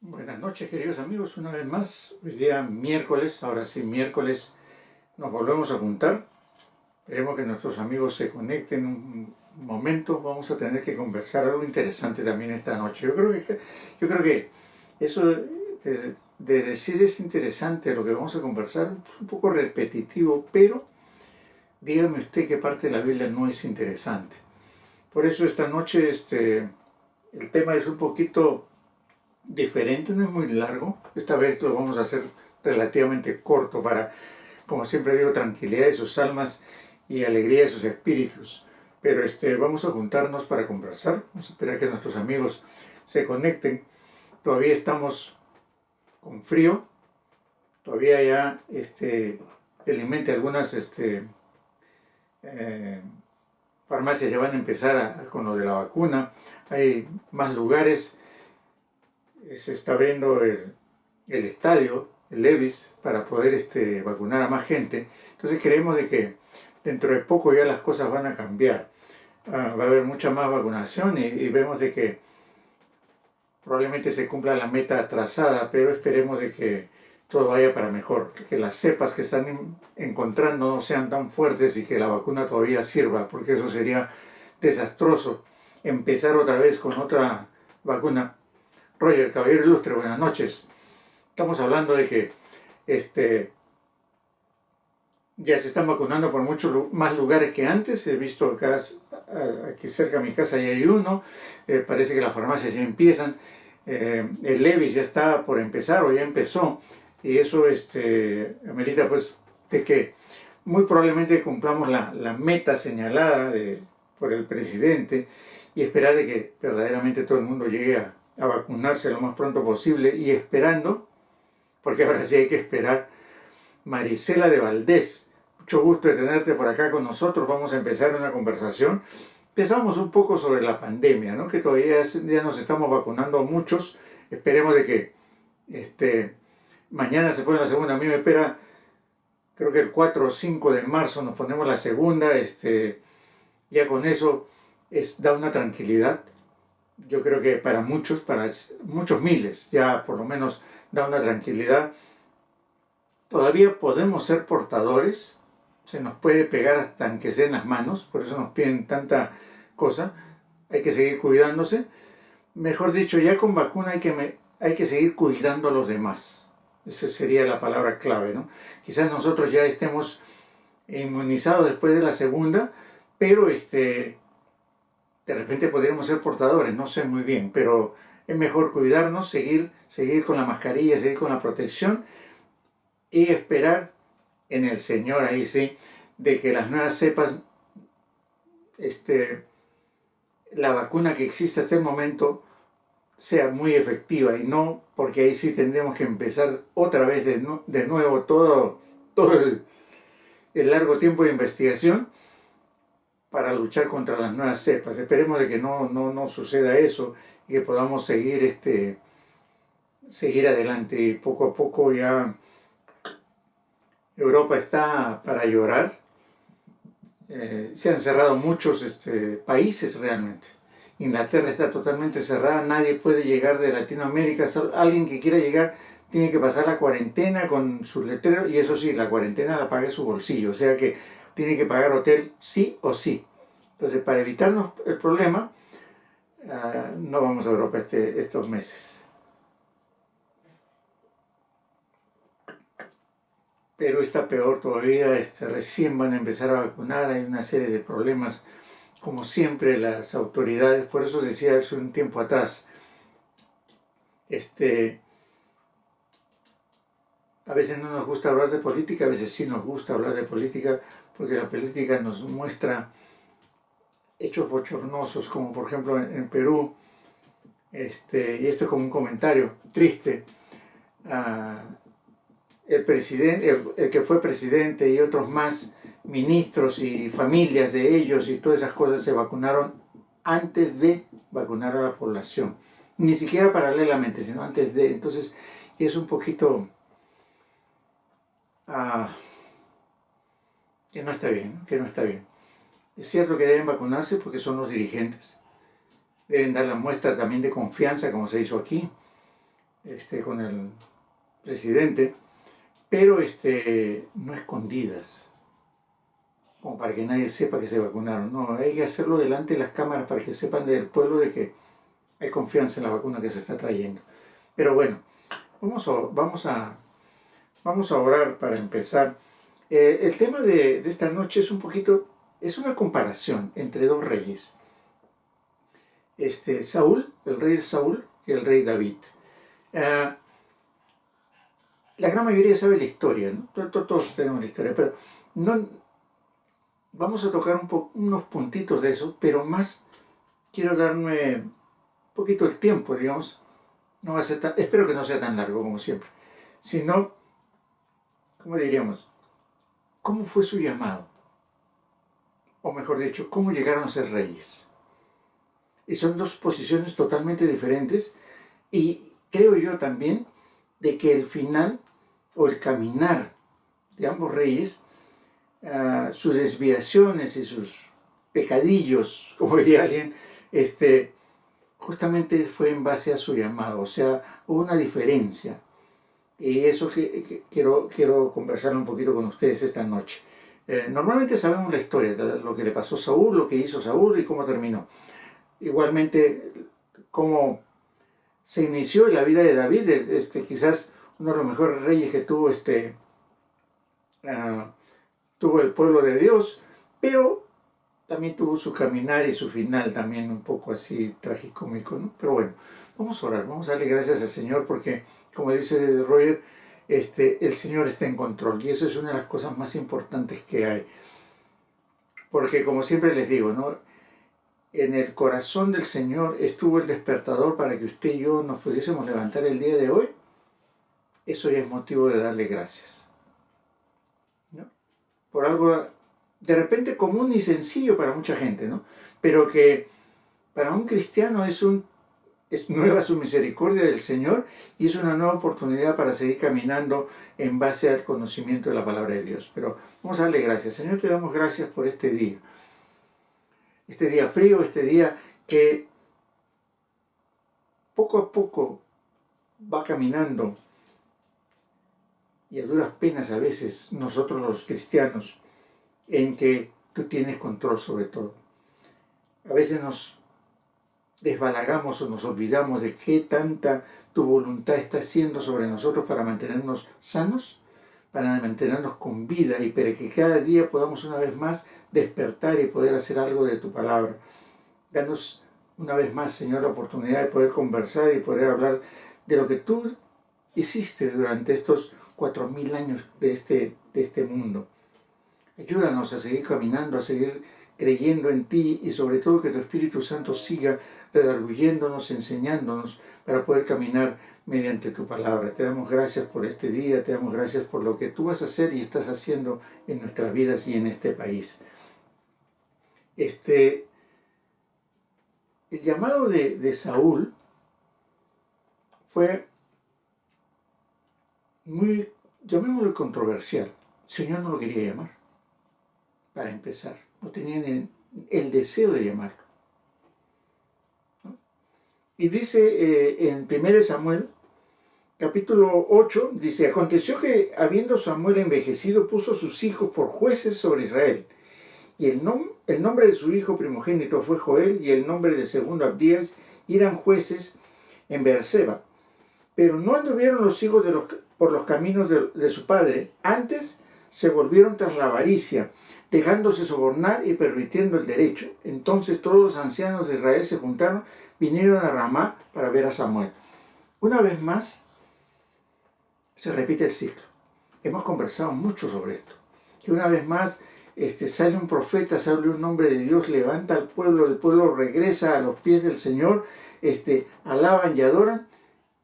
Buenas noches, queridos amigos, una vez más. Hoy día miércoles, ahora sí miércoles, nos volvemos a juntar. Esperemos que nuestros amigos se conecten un momento. Vamos a tener que conversar algo interesante también esta noche. Yo creo que eso de decir es interesante lo que vamos a conversar, es un poco repetitivo, pero dígame usted qué parte de la Biblia no es interesante. Por eso esta noche el tema es un poquito diferente, no es muy largo. Esta vez lo vamos a hacer relativamente corto para, como siempre digo, tranquilidad de sus almas y alegría de sus espíritus. Pero vamos a juntarnos para conversar. Vamos a esperar que nuestros amigos se conecten. Todavía estamos con frío. Todavía ya felizmente algunas farmacias ya van a empezar con lo de la vacuna. Hay más lugares. Se está abriendo el estadio, el Levis, para poder vacunar a más gente. Entonces creemos de que dentro de poco ya las cosas van a cambiar. Va a haber mucha más vacunación y vemos de que probablemente se cumpla la meta trazada, pero esperemos de que todo vaya para mejor, que las cepas que están encontrando no sean tan fuertes y que la vacuna todavía sirva, porque eso sería desastroso. Empezar otra vez con otra vacuna. Roger, caballero ilustre, buenas noches. Estamos hablando de que ya se están vacunando por muchos más lugares que antes. He visto acá, aquí cerca de mi casa ya hay uno. Parece que las farmacias ya empiezan. El Levis ya está por empezar o ya empezó. Y eso amerita pues de que muy probablemente cumplamos la meta señalada por el presidente y esperar de que verdaderamente todo el mundo llegue a vacunarse lo más pronto posible y esperando, porque ahora sí hay que esperar. Marisela de Valdés, mucho gusto de tenerte por acá con nosotros. Vamos a empezar una conversación. Empezamos un poco sobre la pandemia, ¿no? Que todavía ya nos estamos vacunando a muchos. Esperemos de que mañana se pone la segunda. A mí me espera, creo que el 4 o 5 de marzo nos ponemos la segunda. Ya con eso da una tranquilidad. Yo creo que para muchos miles, ya por lo menos da una tranquilidad. Todavía podemos ser portadores, se nos puede pegar hasta que sea en las manos, por eso nos piden tanta cosa. Hay que seguir cuidándose. Mejor dicho, ya con vacuna hay que seguir cuidando a los demás. Esa sería la palabra clave, ¿no? Quizás nosotros ya estemos inmunizados después de la segunda, pero de repente podríamos ser portadores, no sé muy bien, pero es mejor cuidarnos, seguir con la mascarilla, seguir con la protección y esperar en el Señor, ahí sí, de que las nuevas cepas, la vacuna que existe hasta el momento sea muy efectiva, y no, porque ahí sí tendremos que empezar otra vez de nuevo todo el largo tiempo de investigación para luchar contra las nuevas cepas. Esperemos de que no suceda eso y que podamos seguir adelante. Y poco a poco ya Europa está para llorar. Se han cerrado muchos países realmente. Inglaterra está totalmente cerrada, nadie puede llegar de Latinoamérica. Alguien que quiera llegar tiene que pasar la cuarentena con su letrero, y eso sí, la cuarentena la paga de su bolsillo, o sea que tiene que pagar hotel sí o sí. Entonces, para evitarnos el problema, no vamos a Europa estos meses. Pero está peor todavía, recién van a empezar a vacunar, hay una serie de problemas, como siempre las autoridades. Por eso decía hace un tiempo atrás, a veces no nos gusta hablar de política, a veces sí nos gusta hablar de política, porque la política nos muestra hechos bochornosos, como por ejemplo en Perú, y esto es como un comentario triste. El que fue presidente y otros más ministros y familias de ellos y todas esas cosas se vacunaron antes de vacunar a la población, ni siquiera paralelamente, sino antes de. Entonces es un poquito que no está bien, que no está bien. Es cierto que deben vacunarse porque son los dirigentes, deben dar la muestra también de confianza, como se hizo aquí, con el presidente, pero no escondidas, como para que nadie sepa que se vacunaron. No, hay que hacerlo delante de las cámaras para que sepan del pueblo de que hay confianza en la vacuna que se está trayendo. Pero bueno, vamos a orar para empezar. El tema de esta noche es un poquito, es una comparación entre dos reyes. Saúl, el rey Saúl y el rey David. La gran mayoría sabe la historia, ¿no? Todos tenemos la historia, pero no, vamos a tocar unos puntitos de eso, pero más quiero darme un poquito el tiempo, digamos. No va a ser espero que no sea tan largo como siempre, sino, ¿cómo diríamos? ¿Cómo fue su llamado? O mejor dicho, ¿cómo llegaron a ser reyes? Y son dos posiciones totalmente diferentes, y creo yo también de que el final o el caminar de ambos reyes, sus desviaciones y sus pecadillos, como diría alguien, justamente fue en base a su llamado. O sea, hubo una diferencia. Y eso que quiero conversar un poquito con ustedes esta noche. Normalmente sabemos la historia, lo que le pasó a Saúl, lo que hizo Saúl y cómo terminó. Igualmente, cómo se inició en la vida de David, quizás uno de los mejores reyes que tuvo tuvo el pueblo de Dios, pero también tuvo su caminar y su final también un poco así tragicómico, ¿no? Pero bueno, vamos a orar, vamos a darle gracias al Señor porque, como dice Roger, el Señor está en control y eso es una de las cosas más importantes que hay. Porque como siempre les digo, ¿no? En el corazón del Señor estuvo el despertador para que usted y yo nos pudiésemos levantar el día de hoy. Eso ya es motivo de darle gracias, ¿no? Por algo de repente común y sencillo para mucha gente, ¿no? Pero que para un cristiano es nueva su misericordia del Señor y es una nueva oportunidad para seguir caminando en base al conocimiento de la palabra de Dios. Pero vamos a darle gracias. Señor, te damos gracias por este día frío, este día que poco a poco va caminando y a duras penas a veces nosotros los cristianos, en que tú tienes control sobre todo. A veces nos desbalagamos o nos olvidamos de qué tanta tu voluntad está haciendo sobre nosotros para mantenernos sanos, para mantenernos con vida y para que cada día podamos una vez más despertar y poder hacer algo de tu palabra. Danos una vez más, Señor, la oportunidad de poder conversar y poder hablar de lo que tú hiciste durante estos 4000 años de este mundo. Ayúdanos a seguir caminando, a seguir creyendo en ti y sobre todo que tu Espíritu Santo siga redarguyéndonos, enseñándonos para poder caminar mediante tu palabra. Te damos gracias por este día, te damos gracias por lo que tú vas a hacer y estás haciendo en nuestras vidas y en este país. El llamado de Saúl fue muy, llamémoslo controversial. El Señor no lo quería llamar, para empezar. No tenían el deseo de llamarlo, ¿no? Y dice en 1 Samuel, capítulo 8, dice, aconteció que habiendo Samuel envejecido, puso a sus hijos por jueces sobre Israel. Y el nombre de su hijo primogénito fue Joel, y el nombre del segundo Abdías, y eran jueces en Beerseba. Pero no anduvieron los hijos por los caminos de su padre, antes se volvieron tras la avaricia, dejándose sobornar y pervirtiendo el derecho. Entonces todos los ancianos de Israel se juntaron, vinieron a Ramá para ver a Samuel. Una vez más, se repite el ciclo. Hemos conversado mucho sobre esto, que una vez más sale un profeta, sale un hombre de Dios, levanta al pueblo, el pueblo regresa a los pies del Señor, alaban y adoran,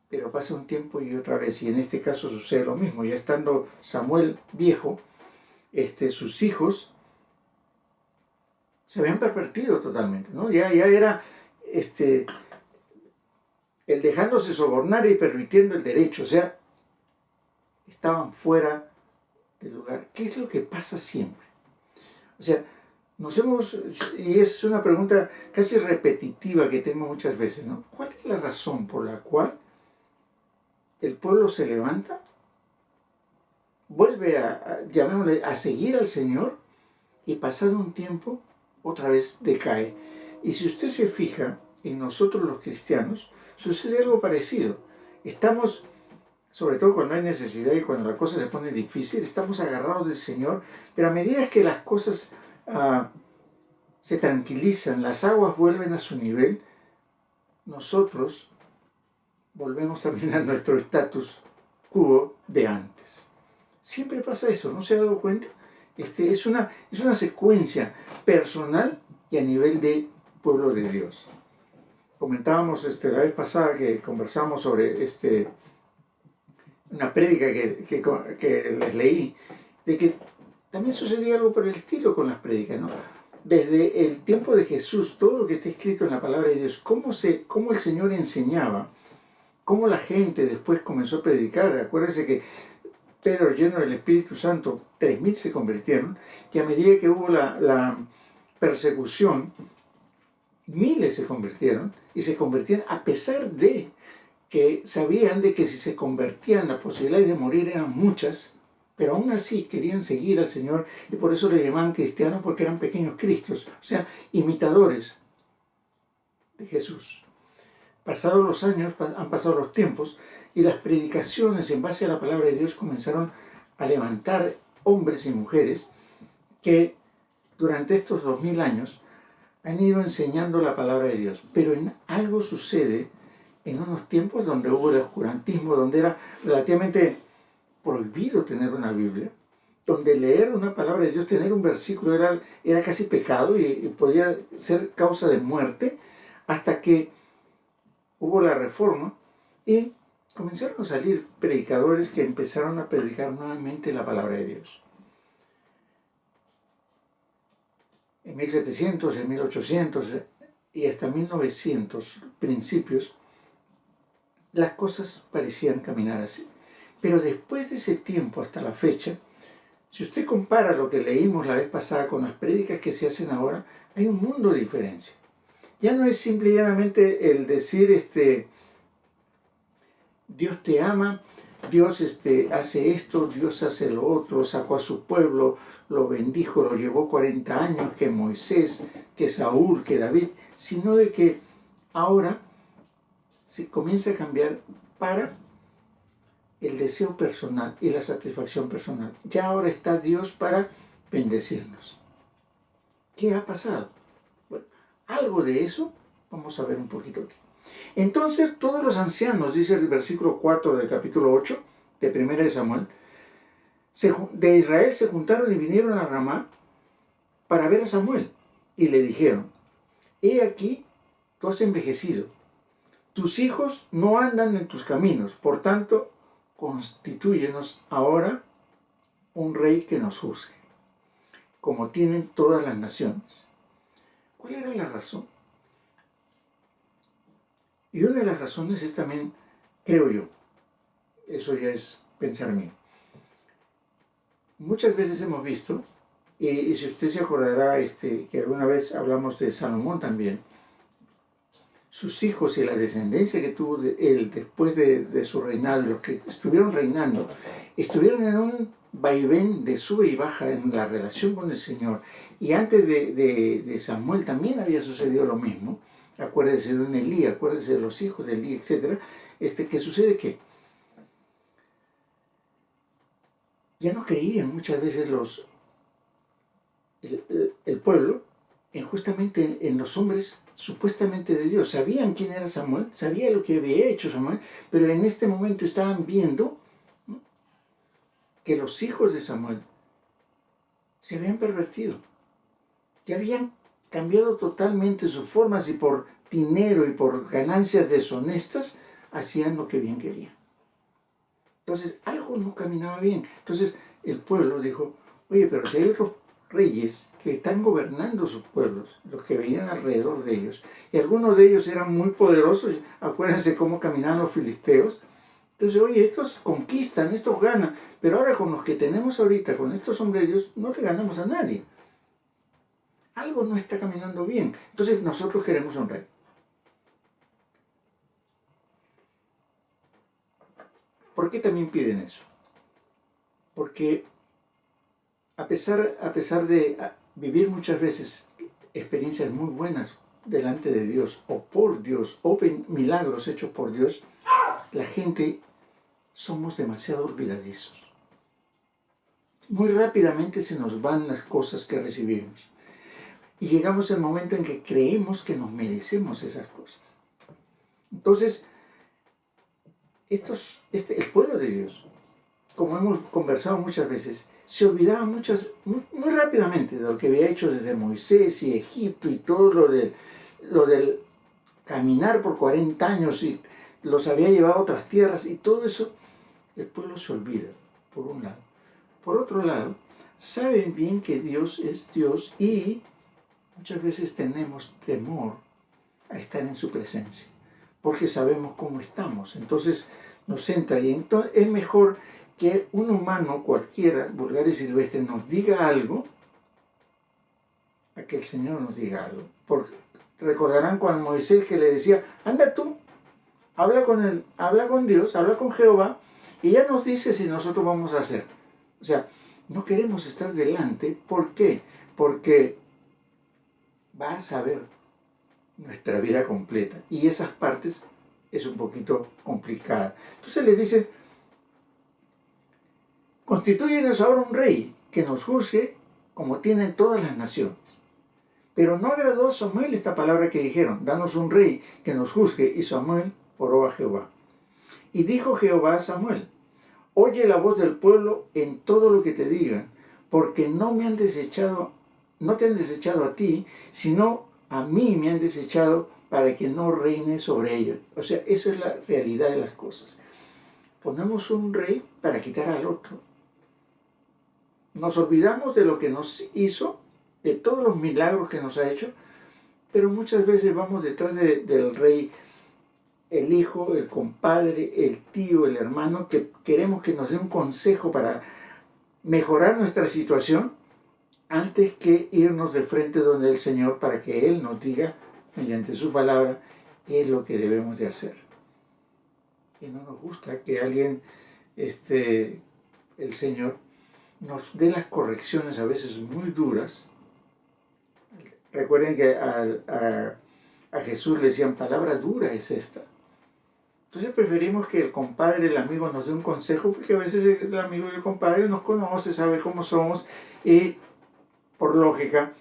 pero pasa un tiempo y otra vez, y en este caso sucede lo mismo. Ya estando Samuel viejo, sus hijos se habían pervertido totalmente, ¿no? Ya era el dejándose sobornar y permitiendo el derecho, o sea, estaban fuera del lugar. ¿Qué es lo que pasa siempre? O sea, y es una pregunta casi repetitiva que tengo muchas veces, ¿no? ¿Cuál es la razón por la cual el pueblo se levanta, vuelve llamémosle, a seguir al Señor, y pasado un tiempo, otra vez decae. Y si usted se fija en nosotros los cristianos, sucede algo parecido. Estamos, sobre todo cuando hay necesidad y cuando la cosa se pone difícil, estamos agarrados del Señor, pero a medida que las cosas se tranquilizan, las aguas vuelven a su nivel, nosotros volvemos también a nuestro status quo de antes. Siempre pasa eso, ¿no se ha dado cuenta? Es una secuencia personal y a nivel de pueblo de Dios. Comentábamos la vez pasada que conversamos sobre una prédica que les leí, de que también sucedía algo por el estilo con las prédicas, ¿no? Desde el tiempo de Jesús, todo lo que está escrito en la palabra de Dios, cómo el Señor enseñaba, cómo la gente después comenzó a predicar. Acuérdense que Pedro, lleno del Espíritu Santo, 3.000 se convirtieron, y a medida que hubo la persecución, miles se convirtieron, y se convertían a pesar de que sabían de que si se convertían las posibilidades de morir eran muchas, pero aún así querían seguir al Señor, y por eso le llamaban cristianos, porque eran pequeños cristos, o sea, imitadores de Jesús. Pasados los años, han pasado los tiempos, y las predicaciones en base a la palabra de Dios comenzaron a levantar hombres y mujeres que durante estos 2000 años han ido enseñando la palabra de Dios. Pero algo sucede en unos tiempos donde hubo el oscurantismo, donde era relativamente prohibido tener una Biblia, donde leer una palabra de Dios, tener un versículo era casi pecado y podía ser causa de muerte, hasta que hubo la reforma y comenzaron a salir predicadores que empezaron a predicar nuevamente la palabra de Dios. En 1700, en 1800 y hasta 1900 principios, las cosas parecían caminar así. Pero después de ese tiempo hasta la fecha, si usted compara lo que leímos la vez pasada con las prédicas que se hacen ahora, hay un mundo de diferencia. Ya no es simple y llanamente el decir, Dios te ama, Dios hace esto, Dios hace lo otro, sacó a su pueblo, lo bendijo, lo llevó 40 años, que Moisés, que Saúl, que David, sino de que ahora se comienza a cambiar para el deseo personal y la satisfacción personal. Ya ahora está Dios para bendecirnos. ¿Qué ha pasado? Bueno, algo de eso vamos a ver un poquito aquí. Entonces todos los ancianos, dice el versículo 4 del capítulo 8 de 1 de Samuel, de Israel se juntaron y vinieron a Ramá para ver a Samuel. Y le dijeron, he aquí, tú has envejecido, tus hijos no andan en tus caminos, por tanto, constitúyenos ahora un rey que nos juzgue, como tienen todas las naciones. ¿Cuál era la razón? Y una de las razones es también, creo yo, eso ya es pensar mío. Muchas veces hemos visto, y si usted se acordará que alguna vez hablamos de Salomón también, sus hijos y la descendencia que tuvo de él después de su reinado, los que estuvieron reinando, estuvieron en un vaivén de sube y baja en la relación con el Señor. Y antes de Samuel también había sucedido lo mismo. Acuérdese de un Elí, acuérdese de los hijos de Elí, etc. ¿Qué sucede? Que ya no creían muchas veces el pueblo justamente en los hombres supuestamente de Dios. Sabían quién era Samuel, sabía lo que había hecho Samuel, pero en este momento estaban viendo, ¿no?, que los hijos de Samuel se habían pervertido, que habían cambiado totalmente sus formas y por dinero y por ganancias deshonestas hacían lo que bien querían. Entonces algo no caminaba bien. Entonces el pueblo dijo, oye, pero si hay otros reyes que están gobernando sus pueblos, los que venían alrededor de ellos, y algunos de ellos eran muy poderosos, acuérdense cómo caminaban los filisteos. Entonces, oye, estos conquistan, estos ganan, pero ahora con los que tenemos ahorita, con estos hombres de Dios, no le ganamos a nadie. Algo no está caminando bien. Entonces nosotros queremos un rey. ¿Por qué también piden eso? Porque a pesar de vivir muchas veces experiencias muy buenas delante de Dios o por Dios o milagros hechos por Dios, la gente somos demasiado olvidadizos. Muy rápidamente se nos van las cosas que recibimos y llegamos al momento en que creemos que nos merecemos esas cosas. Entonces, el pueblo de Dios, como hemos conversado muchas veces, se olvidaba muy rápidamente de lo que había hecho desde Moisés y Egipto y todo lo del caminar por 40 años y los había llevado a otras tierras y todo eso, el pueblo se olvida, por un lado. Por otro lado, saben bien que Dios es Dios y muchas veces tenemos temor a estar en su presencia, porque sabemos cómo estamos. Entonces nos entra y entonces es mejor que un humano cualquiera, vulgar y silvestre, nos diga algo a que el Señor nos diga algo. Porque recordarán cuando Moisés que le decía, anda tú, habla con Dios, habla con Jehová, y ya nos dice si nosotros vamos a hacer. O sea, no queremos estar delante. ¿Por qué? Porque va a saber nuestra vida completa. Y esas partes es un poquito complicada. Entonces le dice, constitúyenos ahora un rey que nos juzgue como tienen todas las naciones. Pero no agradó a Samuel esta palabra que dijeron, danos un rey que nos juzgue, y Samuel oró a Jehová. Y dijo Jehová a Samuel, oye la voz del pueblo en todo lo que te digan, porque no te han desechado a ti, sino a mí me han desechado para que no reine sobre ellos. O sea, esa es la realidad de las cosas. Ponemos un rey para quitar al otro. Nos olvidamos de lo que nos hizo, de todos los milagros que nos ha hecho, pero muchas veces vamos detrás del rey, el hijo, el compadre, el tío, el hermano, que queremos que nos dé un consejo para mejorar nuestra situación, antes que irnos de frente donde el Señor para que Él nos diga, mediante su palabra, qué es lo que debemos de hacer. Y no nos gusta que alguien, el Señor, nos dé las correcciones a veces muy duras. Recuerden que a Jesús le decían, palabra dura es esta. Entonces preferimos que el compadre, el amigo nos dé un consejo, porque a veces el amigo y el compadre nos conoce, sabe cómo somos y por lógica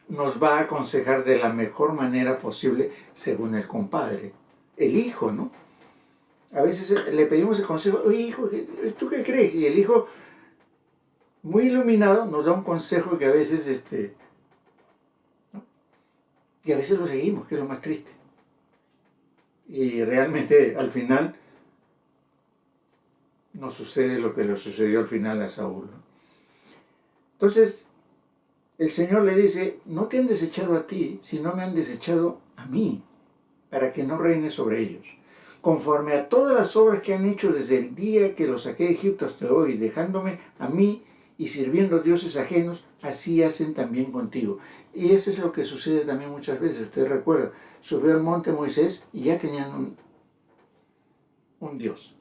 nos va a aconsejar de la mejor manera posible según el compadre. El hijo, ¿no? A veces le pedimos el consejo, oye hijo, ¿tú qué crees? Y el hijo, muy iluminado, nos da un consejo que a veces, ¿no? Y a veces lo seguimos, que es lo más triste. Y realmente al final nos sucede lo que le sucedió al final a Saúl, ¿no? Entonces, el Señor le dice, no te han desechado a ti, sino me han desechado a mí, para que no reine sobre ellos. Conforme a todas las obras que han hecho desde el día que los saqué de Egipto hasta hoy, dejándome a mí y sirviendo dioses ajenos, así hacen también contigo. Y eso es lo que sucede también muchas veces. Usted recuerda, subió al monte Moisés y ya tenían un Dios.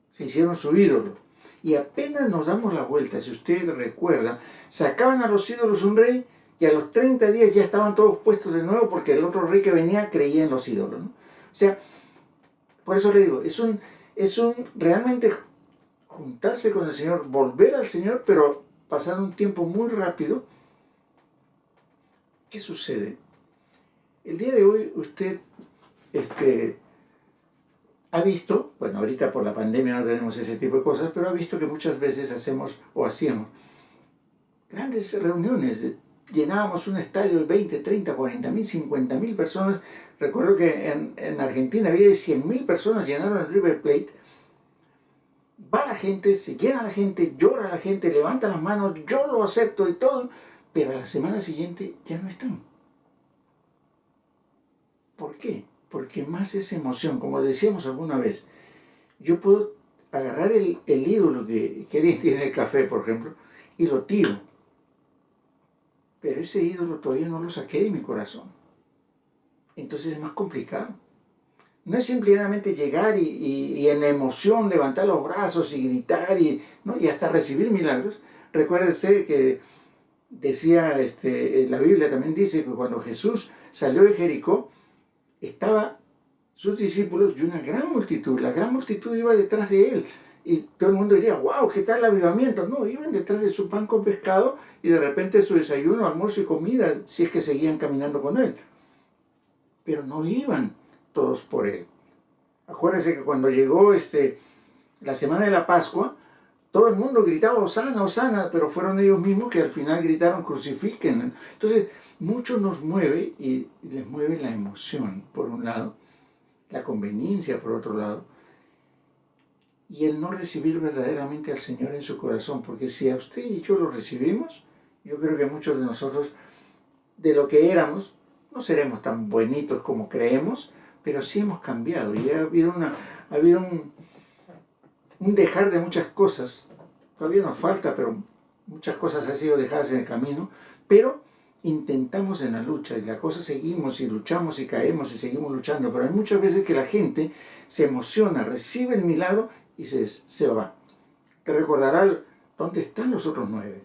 Se hicieron su ídolo. Y apenas nos damos la vuelta, si usted recuerda, sacaban a los ídolos un rey y a los 30 días ya estaban todos puestos de nuevo porque el otro rey que venía creía en los ídolos, ¿no? O sea, por eso le digo, es un realmente juntarse con el Señor, volver al Señor, pero pasar un tiempo muy rápido. ¿Qué sucede? El día de hoy usted ha visto, bueno, ahorita por la pandemia no tenemos ese tipo de cosas, pero ha visto que muchas veces hacemos o hacíamos grandes reuniones, llenábamos un estadio de 20, 30, 40 mil, 50 mil personas. Recuerdo que en Argentina había de 100 mil personas, llenaron el River Plate. Va la gente, se llena la gente, llora la gente, levanta las manos, yo lo acepto y todo, pero a la semana siguiente ya no están. ¿Por qué? Porque más esa emoción, como decíamos alguna vez, yo puedo agarrar el ídolo que alguien tiene en el café, por ejemplo, y lo tiro. Pero ese ídolo todavía no lo saqué de mi corazón. Entonces es más complicado. no es simplemente llegar y en emoción levantar los brazos y gritar ¿no? y hasta recibir milagros. Recuerde usted que decía, la Biblia también dice que cuando Jesús salió de Jericó, estaba sus discípulos y una gran multitud. La gran multitud iba detrás de él. Y todo el mundo diría, wow, ¿qué tal el avivamiento? No, iban detrás de su pan con pescado y de repente su desayuno, almuerzo y comida, si es que seguían caminando con él. Pero no iban todos por él. Acuérdense que cuando llegó la semana de la Pascua, todo el mundo gritaba, Hosana, Hosana, pero fueron ellos mismos que al final gritaron, crucifiquen. Entonces, mucho nos mueve y les mueve la emoción, por un lado, la conveniencia, por otro lado, y el no recibir verdaderamente al Señor en su corazón, porque si a usted y yo lo recibimos, yo creo que muchos de nosotros, de lo que éramos, no seremos tan buenitos como creemos, pero sí hemos cambiado y ha habido un dejar de muchas cosas. Todavía nos falta, pero muchas cosas han sido dejadas en el camino, pero intentamos en la lucha y la cosa seguimos y luchamos y caemos y seguimos luchando, pero hay muchas veces que la gente se emociona, recibe el milagro y se va. Te recordará dónde están los otros 9.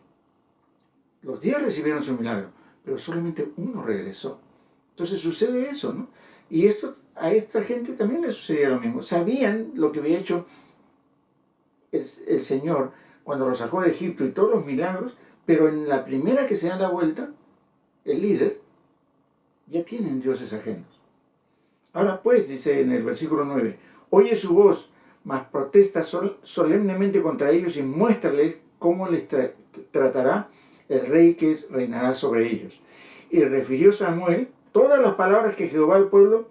Los 10 recibieron su milagro, pero solamente uno regresó. Entonces sucede eso, ¿no? Y a esta gente también le sucedía lo mismo. Sabían lo que había hecho el Señor cuando los sacó de Egipto y todos los milagros, pero en la primera que se dan la vuelta, el líder, ya tienen dioses ajenos. Ahora pues, dice en el versículo 9, oye su voz, mas protesta solemnemente contra ellos y muéstrales cómo les tratará el rey que reinará sobre ellos. Y refirió Samuel todas las palabras que Jehová al pueblo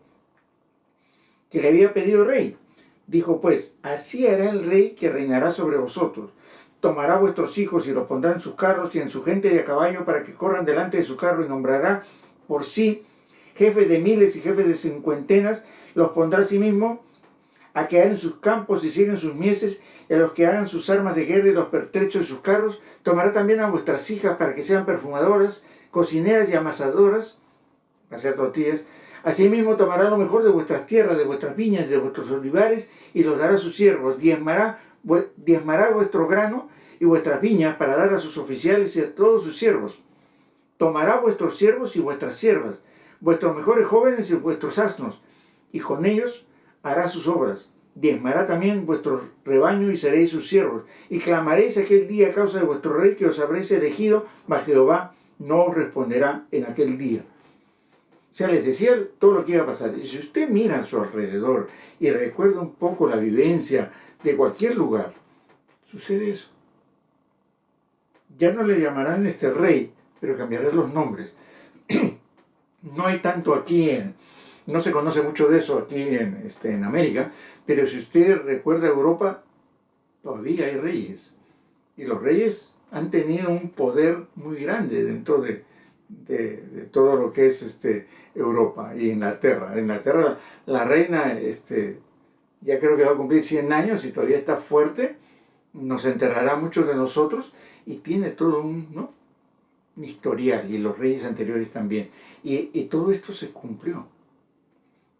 que le había pedido rey. Dijo pues, así hará el rey que reinará sobre vosotros. Tomará vuestros hijos y los pondrá en sus carros y en su gente de a caballo para que corran delante de su carro y nombrará por sí jefes de miles y jefes de cincuentenas. Los pondrá a sí mismo a quedar en sus campos y siguen sus mieses y a los que hagan sus armas de guerra y los pertrechos de sus carros. Tomará también a vuestras hijas para que sean perfumadoras, cocineras y amasadoras, hacer tortillas. Asimismo tomará lo mejor de vuestras tierras, de vuestras viñas, de vuestros olivares y los dará a sus siervos. Diezmará vuestro grano y vuestras viñas para dar a sus oficiales y a todos sus siervos. Tomará vuestros siervos y vuestras siervas, vuestros mejores jóvenes y vuestros asnos, y con ellos hará sus obras. Diezmará también vuestro rebaño y seréis sus siervos. Y clamaréis aquel día a causa de vuestro rey que os habréis elegido, mas Jehová no os responderá en aquel día. O sea, les decía todo lo que iba a pasar. Y si usted mira a su alrededor y recuerda un poco la vivencia de cualquier lugar, sucede eso. Ya no le llamarán rey, pero cambiarán los nombres. No hay tanto aquí no se conoce mucho de eso aquí en América, pero si usted recuerda Europa, todavía hay reyes. Y los reyes han tenido un poder muy grande dentro de todo lo que es Europa y Inglaterra. En Inglaterra la reina ya creo que va a cumplir 100 años y todavía está fuerte, nos enterrará a muchos de nosotros y tiene todo un historial, y los reyes anteriores también. Y todo esto se cumplió,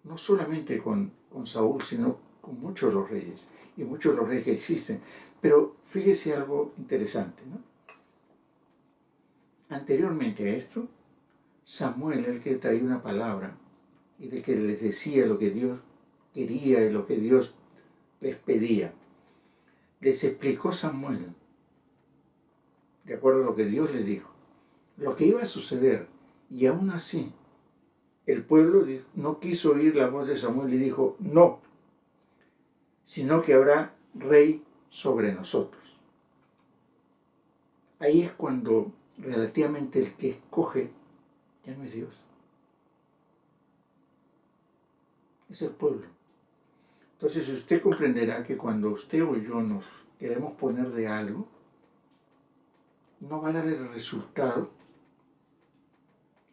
no solamente con Saúl, sino con muchos de los reyes, y muchos de los reyes que existen. Pero fíjese algo interesante, ¿no? Anteriormente a esto, Samuel era el que traía una palabra y de que les decía lo que Dios quería y lo que Dios les pedía. Les explicó Samuel, de acuerdo a lo que Dios les dijo, lo que iba a suceder, y aún así el pueblo no quiso oír la voz de Samuel y dijo, no, sino que habrá rey sobre nosotros. Ahí es cuando relativamente el que escoge ya no es Dios, es el pueblo. Entonces usted comprenderá que cuando usted o yo nos queremos poner de algo, no va a dar el resultado,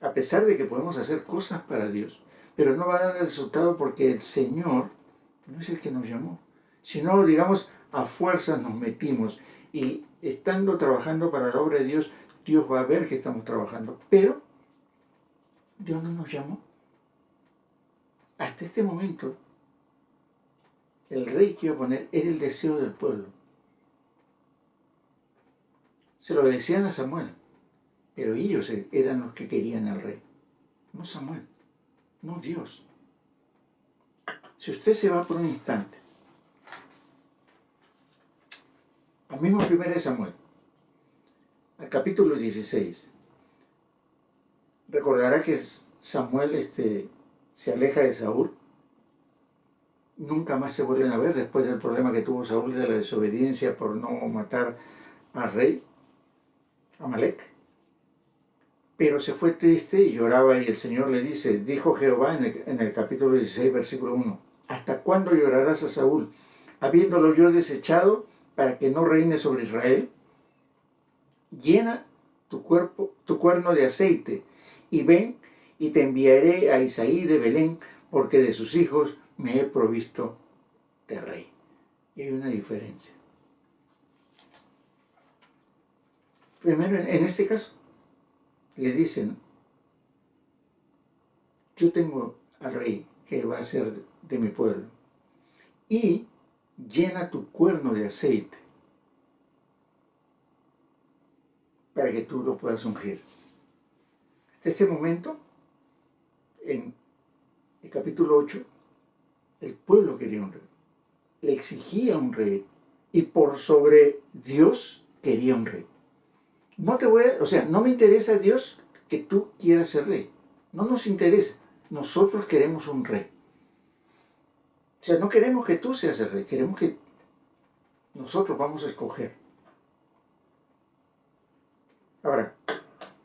a pesar de que podemos hacer cosas para Dios, pero no va a dar el resultado porque el Señor no es el que nos llamó, sino, digamos, a fuerzas nos metimos y estando trabajando para la obra de Dios, Dios va a ver que estamos trabajando, pero Dios no nos llamó. Hasta este momento El rey que iba a poner era el deseo del pueblo. Se lo decían a Samuel, pero ellos eran los que querían al rey, no Samuel, no Dios. Si usted se va por un instante al mismo 1 Samuel, al capítulo 16, recordará que Samuel se aleja de Saúl. Nunca más se vuelven a ver después del problema que tuvo Saúl de la desobediencia por no matar al rey Amalek. Pero se fue triste y lloraba, y el Señor le dice, dijo Jehová en el capítulo 16, versículo 1, ¿hasta cuándo llorarás a Saúl, habiéndolo yo desechado para que no reine sobre Israel? Llena tu cuerno de aceite, y ven, y te enviaré a Isaí de Belén, porque de sus hijos me he provisto de rey. Y hay una diferencia. Primero, en este caso, le dicen, yo tengo al rey que va a ser de mi pueblo, y llena tu cuerno de aceite para que tú lo puedas ungir. Hasta este momento, en el capítulo 8, el pueblo quería un rey, le exigía un rey, y por sobre Dios quería un rey. No me interesa, Dios, que tú quieras ser rey. No nos interesa. Nosotros queremos un rey. O sea, no queremos que tú seas el rey, queremos que nosotros vamos a escoger. Ahora,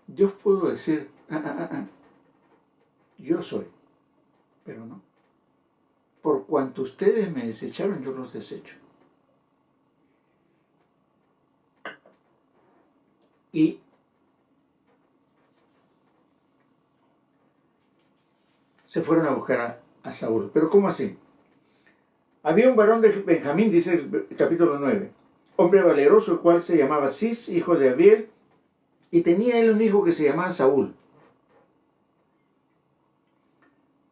Dios pudo decir, yo soy, pero no. Por cuanto ustedes me desecharon, yo los desecho. Y se fueron a buscar a Saúl. ¿Pero cómo así? Había un varón de Benjamín, dice el capítulo 9, hombre valeroso, el cual se llamaba Cis, hijo de Abiel, y tenía él un hijo que se llamaba Saúl.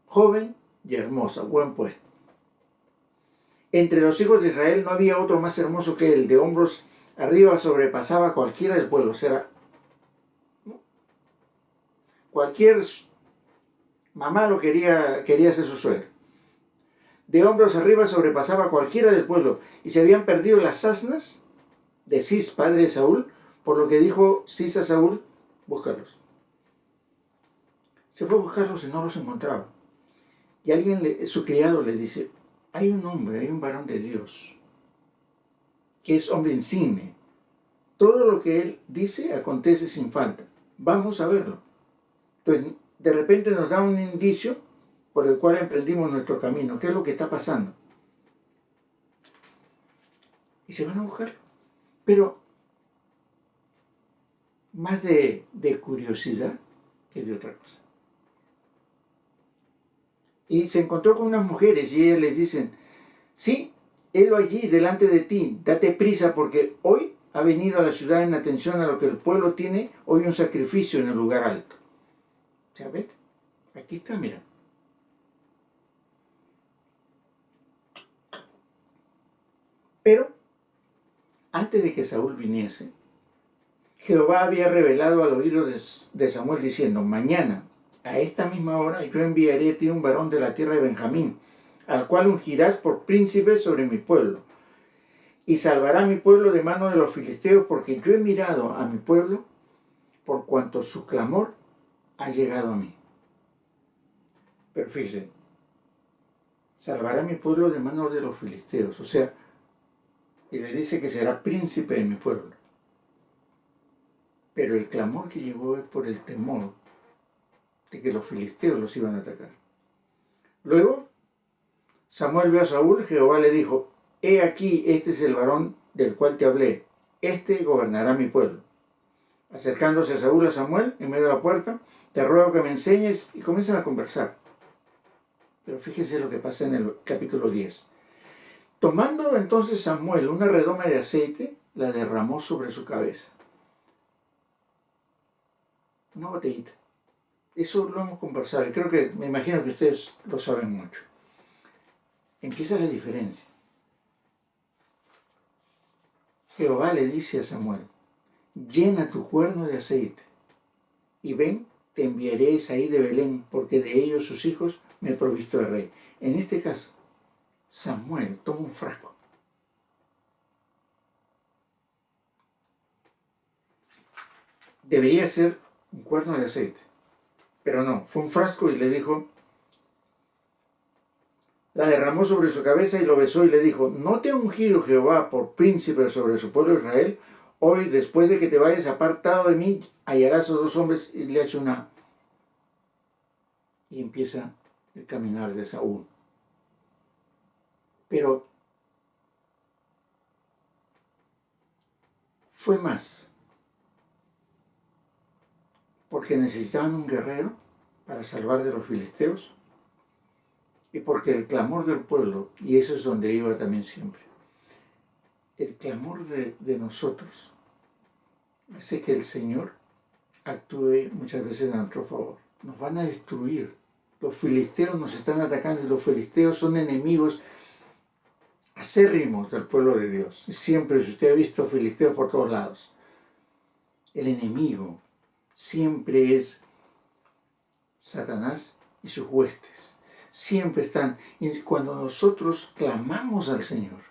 Joven y hermosa, buen puesto. Entre los hijos de Israel no había otro más hermoso que él, de hombros arriba sobrepasaba a cualquiera del pueblo. O sea, cualquier mamá lo quería ser su suegra. De hombros arriba sobrepasaba a cualquiera del pueblo, y se habían perdido las asnas de Cis, padre de Saúl, por lo que dijo Cis a Saúl, búscalos. Se fue a buscarlos y no los encontraba. Y su criado le dice, hay un hombre, hay un varón de Dios, que es hombre insigne. Todo lo que él dice acontece sin falta. Vamos a verlo. Entonces, de repente nos da un indicio por el cual emprendimos nuestro camino. ¿Qué es lo que está pasando? Y se van a buscar. Pero más de curiosidad que de otra cosa. Y se encontró con unas mujeres y ellas les dicen, sí, helo allí delante de ti, date prisa porque hoy ha venido a la ciudad en atención a lo que el pueblo tiene, hoy un sacrificio en el lugar alto. O sea, ¿ves? Aquí está, mira. Pero, antes de que Saúl viniese, Jehová había revelado al oído de Samuel diciendo, mañana, a esta misma hora, yo enviaré a ti un varón de la tierra de Benjamín, al cual ungirás por príncipe sobre mi pueblo, y salvará a mi pueblo de mano de los filisteos, porque yo he mirado a mi pueblo, por cuanto su clamor ha llegado a mí. Pero fíjense, salvará a mi pueblo de manos de los filisteos, o sea, y le dice que será príncipe de mi pueblo. Pero el clamor que llegó es por el temor de que los filisteos los iban a atacar. Luego, Samuel vio a Saúl, Jehová le dijo, he aquí, este es el varón del cual te hablé, este gobernará mi pueblo. Acercándose a Saúl a Samuel, en medio de la puerta, te ruego que me enseñes, y comienzan a conversar. Pero fíjense lo que pasa en el capítulo 10. Tomando entonces Samuel una redoma de aceite, la derramó sobre su cabeza. Una botellita. Eso lo hemos conversado y me imagino que ustedes lo saben mucho. Empieza la diferencia. Jehová le dice a Samuel, llena tu cuerno de aceite, y ven, te enviaré a Isaí de Belén, porque de ellos sus hijos me he provisto de rey. En este caso, Samuel toma un frasco. Debería ser un cuerno de aceite, pero no, fue un frasco y le dijo, la derramó sobre su cabeza y lo besó y le dijo, ¿no te ha ungido Jehová por príncipe sobre su pueblo Israel? Hoy, después de que te vayas apartado de mí, hallarás a dos hombres y le hace una... Y empieza el caminar de Saúl. Pero fue más, porque necesitaban un guerrero para salvar de los filisteos y porque el clamor del pueblo, y eso es donde iba también siempre, el clamor de nosotros hace que el Señor actúe muchas veces a nuestro favor. Nos van a destruir. Los filisteos nos están atacando y los filisteos son enemigos acérrimos del pueblo de Dios. Siempre, si usted ha visto filisteos por todos lados, el enemigo siempre es Satanás y sus huestes. Siempre están. Y cuando nosotros clamamos al Señor,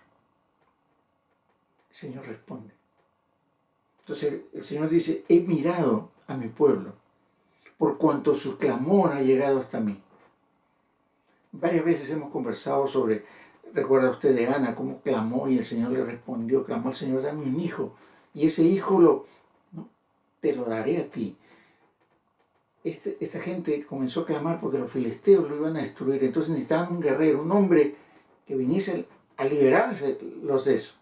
el Señor responde. Entonces el Señor dice, he mirado a mi pueblo, por cuanto su clamor ha llegado hasta mí. Varias veces hemos conversado sobre, recuerda usted de Ana, cómo clamó y el Señor le respondió, clamó al Señor, dame un hijo, y ese hijo te lo daré a ti. Esta gente comenzó a clamar porque los filisteos lo iban a destruir, entonces necesitaban un guerrero, un hombre que viniese a liberarse los de eso.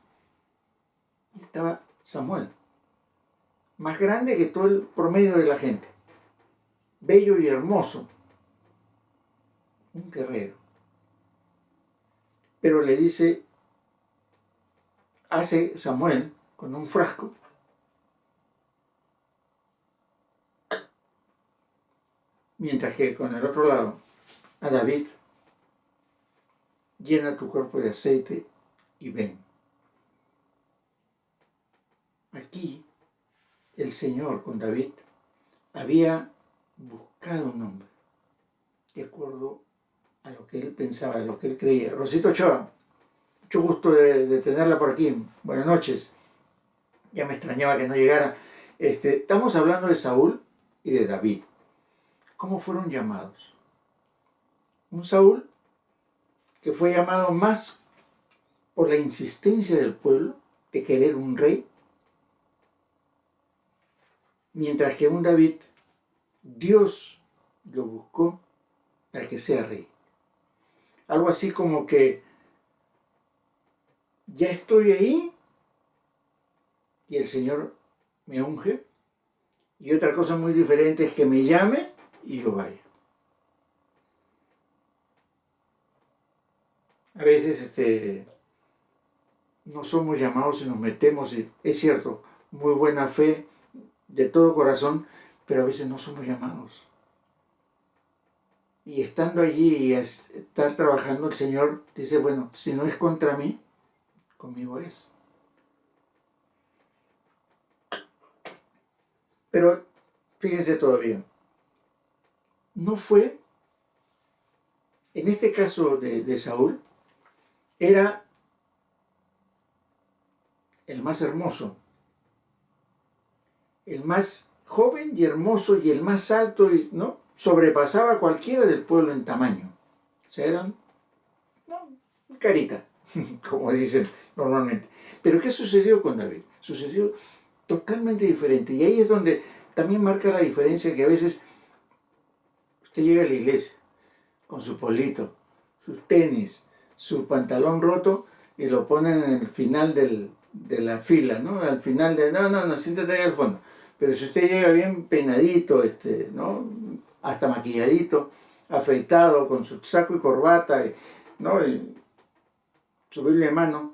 Y estaba Samuel, más grande que todo el promedio de la gente, bello y hermoso, un guerrero. Pero le dice, hace Samuel con un frasco, mientras que con el otro lado, a David, llena tu cuerpo de aceite y ven. Aquí el Señor con David había buscado un hombre de acuerdo a lo que él pensaba, a lo que él creía. Rosita Ochoa, mucho gusto de tenerla por aquí. Buenas noches. Ya me extrañaba que no llegara. Estamos hablando de Saúl y de David. ¿Cómo fueron llamados? Un Saúl que fue llamado más por la insistencia del pueblo de querer un rey, mientras que un David, Dios lo buscó para que sea rey. Algo así como que ya estoy ahí y el Señor me unge, y otra cosa muy diferente es que me llame y yo vaya. A veces no somos llamados y nos metemos, y es cierto, muy buena fe, de todo corazón, pero a veces no somos llamados. Y estando allí y estar trabajando, el Señor dice, bueno, si no es contra mí, conmigo es. Pero fíjense todavía, no fue, en este caso de Saúl, era el más hermoso, el más joven y hermoso y el más alto, ¿no? Sobrepasaba a cualquiera del pueblo en tamaño. O sea, eran, ¿no?, carita, como dicen normalmente. Pero ¿qué sucedió con David? Sucedió totalmente diferente. Y ahí es donde también marca la diferencia, que a veces usted llega a la iglesia con su polito, sus tenis, su pantalón roto y lo ponen en el final de la fila, ¿no? Al final no, siéntate ahí al fondo. Pero si usted llega bien peinadito, ¿no?, hasta maquilladito, afeitado, con su saco y corbata, ¿no?, y su Biblia en mano,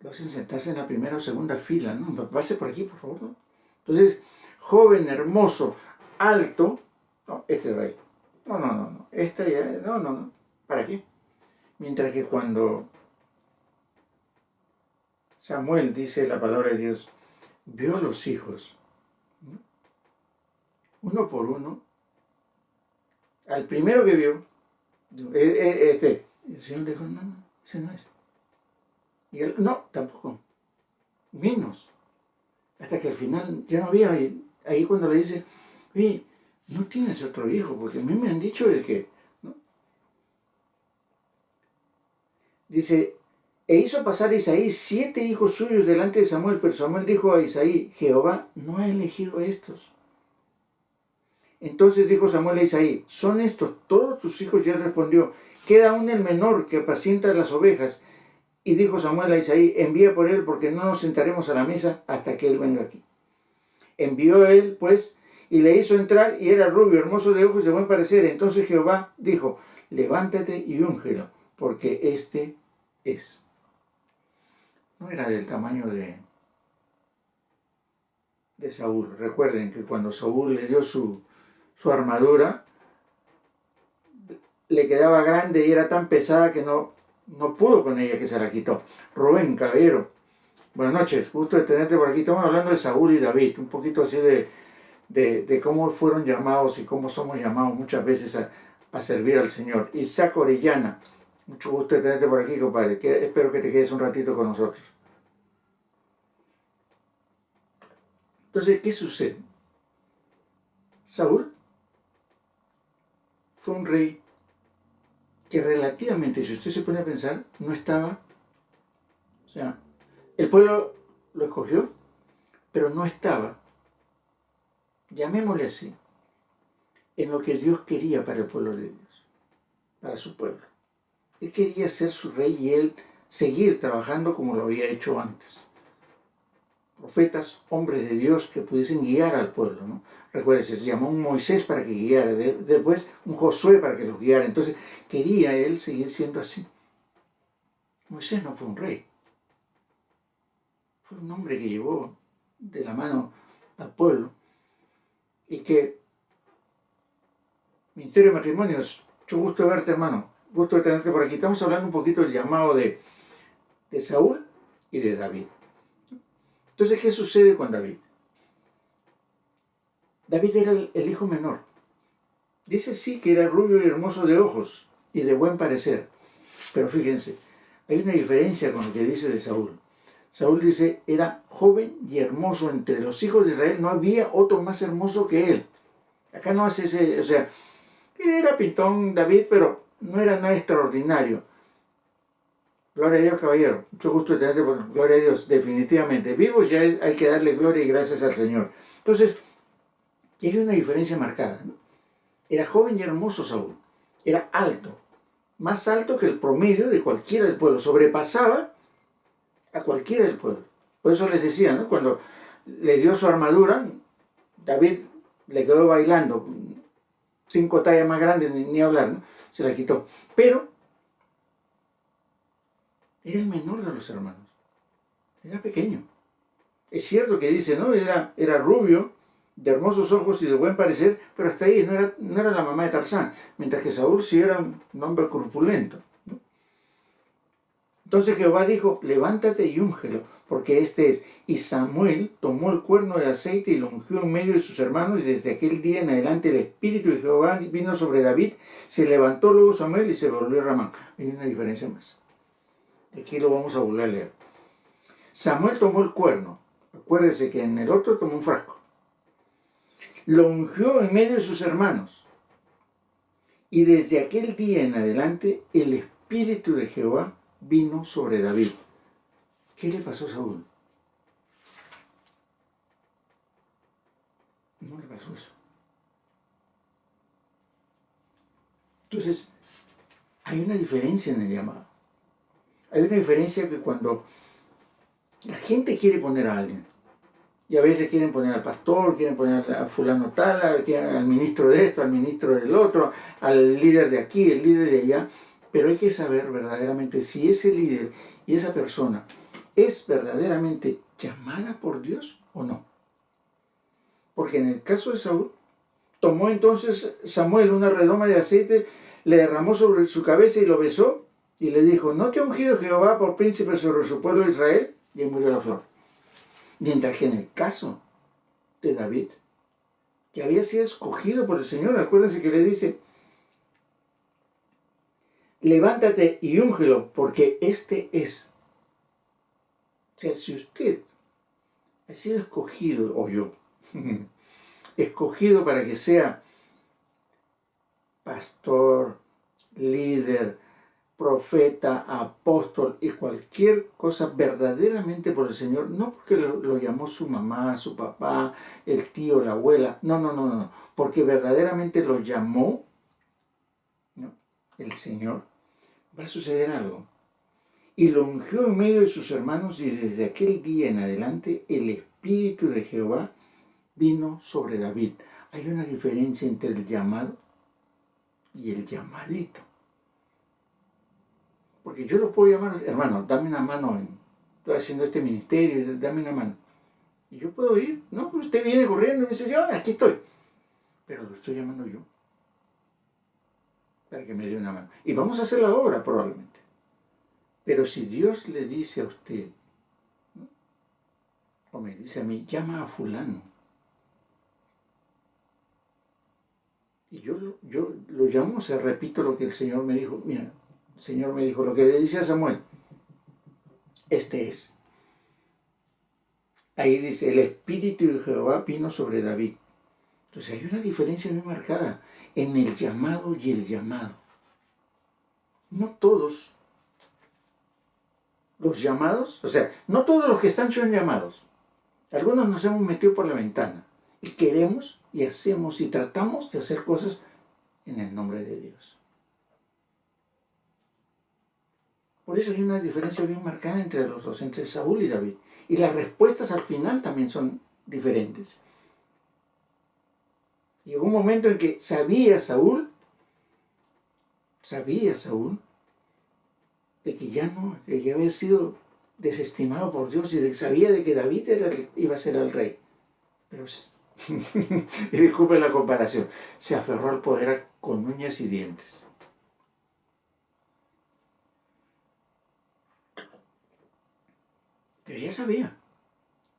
lo hacen sentarse en la primera o segunda fila, ¿no? Pase por aquí, por favor, ¿no? Entonces, joven, hermoso, alto, no, este rey. No, no. ¿Para qué? Mientras que cuando Samuel, dice la palabra de Dios, vio a los hijos, uno por uno. Al primero que vio, el Señor le dijo, no, ese no es. Y él, no, tampoco, menos. Hasta que al final ya no había, ahí cuando le dice, oye, no tienes otro hijo, porque a mí me han dicho de que, ¿no? Dice, e hizo pasar a Isaí 7 hijos suyos delante de Samuel, pero Samuel dijo a Isaí, Jehová no ha elegido a estos. Entonces dijo Samuel a Isaí, ¿son estos todos tus hijos? Y él respondió, queda aún el menor que apacienta las ovejas. Y dijo Samuel a Isaí, envía por él, porque no nos sentaremos a la mesa hasta que él venga aquí. Envió él, pues, y le hizo entrar, y era rubio, hermoso de ojos, de buen parecer. Entonces Jehová dijo, levántate y úngelo, porque este es. No era del tamaño de Saúl. Recuerden que cuando Saúl le dio su armadura, le quedaba grande y era tan pesada que no pudo con ella, que se la quitó. Rubén, caballero, buenas noches, gusto de tenerte por aquí. Estamos hablando de Saúl y David, un poquito así de cómo fueron llamados y cómo somos llamados muchas veces a servir al Señor. Isaac Orellana, mucho gusto de tenerte por aquí, compadre. Espero que te quedes un ratito con nosotros. Entonces, ¿qué sucede? Saúl fue un rey que relativamente, si usted se pone a pensar, no estaba, o sea, el pueblo lo escogió, pero no estaba, llamémosle así, en lo que Dios quería para el pueblo de Dios, para su pueblo. Él quería ser su rey y él seguir trabajando como lo había hecho antes. Profetas, hombres de Dios que pudiesen guiar al pueblo, ¿no? Recuérdense, se llamó un Moisés para que guiara, después un Josué para que los guiara. Entonces quería él seguir siendo así. Moisés no fue un rey, fue un hombre que llevó de la mano al pueblo y que, Ministerio de Matrimonios, mucho gusto de verte, hermano, gusto de tenerte por aquí. Estamos hablando un poquito del llamado de Saúl y de David. Entonces, ¿qué sucede con David? David era el hijo menor. Dice sí que era rubio y hermoso de ojos y de buen parecer. Pero fíjense, hay una diferencia con lo que dice de Saúl. Saúl dice, era joven y hermoso. Entre los hijos de Israel no había otro más hermoso que él. Acá no hace ese, o sea, era pintón David, pero no era nada extraordinario. Gloria a Dios, caballero. Mucho gusto de tenerte. Gloria a Dios, definitivamente. Vivos ya hay que darle gloria y gracias al Señor. Entonces, hay una diferencia marcada, ¿no? Era joven y hermoso Saúl. Era alto. Más alto que el promedio de cualquiera del pueblo. Sobrepasaba a cualquiera del pueblo. Por eso les decía, ¿no? Cuando le dio su armadura, David le quedó bailando. 5 tallas más grandes, ni hablar, ¿no? Se la quitó. Pero era el menor de los hermanos. Era pequeño. Es cierto que dice, ¿no? Era rubio, de hermosos ojos y de buen parecer, pero hasta ahí no era la mamá de Tarzán. Mientras que Saúl sí era un hombre corpulento, ¿no? Entonces Jehová dijo, levántate y úngelo, porque este es. Y Samuel tomó el cuerno de aceite y lo ungió en medio de sus hermanos, y desde aquel día en adelante el espíritu de Jehová vino sobre David. Se levantó luego Samuel y se volvió a Ramá. Hay una diferencia más. Aquí lo vamos a volver a leer. Samuel tomó el cuerno. Acuérdese que en el otro tomó un frasco. Lo ungió en medio de sus hermanos. Y desde aquel día en adelante el espíritu de Jehová vino sobre David. ¿Qué le pasó a Saúl? No le pasó eso. Entonces, hay una diferencia en el llamado. Hay una diferencia que cuando la gente quiere poner a alguien, y a veces quieren poner al pastor, quieren poner a fulano tal, al ministro de esto, al ministro del otro, al líder de aquí, el líder de allá, pero hay que saber verdaderamente si ese líder y esa persona es verdaderamente llamada por Dios o no. Porque en el caso de Saúl, tomó entonces Samuel una redoma de aceite, le derramó sobre su cabeza y lo besó, y le dijo, ¿no te ha ungido Jehová por príncipe sobre su pueblo Israel? y ahí murió la flor. Mientras que en el caso de David, que había sido escogido por el Señor, acuérdense que le dice, levántate y úngelo, porque este es. O sea, si usted ha sido escogido, o yo, escogido para que sea pastor, líder, profeta, apóstol y cualquier cosa verdaderamente por el Señor, no porque lo llamó su mamá, su papá, el tío, la abuela, no, porque verdaderamente lo llamó, ¿no?, el Señor, va a suceder algo. Y lo ungió en medio de sus hermanos, y desde aquel día en adelante el Espíritu de Jehová vino sobre David. Hay una diferencia entre el llamado y el llamadito. Porque yo lo puedo llamar, hermano, dame una mano, estoy haciendo este ministerio, dame una mano. Y yo puedo ir, ¿no? Usted viene corriendo y me dice, yo aquí estoy. Pero lo estoy llamando yo, para que me dé una mano. Y vamos a hacer la obra probablemente. Pero si Dios le dice a usted, ¿no?, o me dice a mí, llama a fulano, y yo lo llamo, o sea, repito lo que el Señor me dijo. Mira, el Señor me dijo lo que le dice a Samuel, este es. Ahí dice, el Espíritu de Jehová vino sobre David. Entonces hay una diferencia muy marcada en el llamado y el llamado. No todos los llamados, o sea, no todos los que están son llamados. Algunos nos hemos metido por la ventana y queremos y hacemos y tratamos de hacer cosas en el nombre de Dios. Por eso hay una diferencia bien marcada entre los dos, entre Saúl y David. Y las respuestas al final también son diferentes. Llegó un momento en que sabía Saúl de que ya no, de que había sido desestimado por Dios, y de que sabía de que David iba a ser el rey. Pero, y disculpen la comparación, se aferró al poder con uñas y dientes. Pero ya sabía.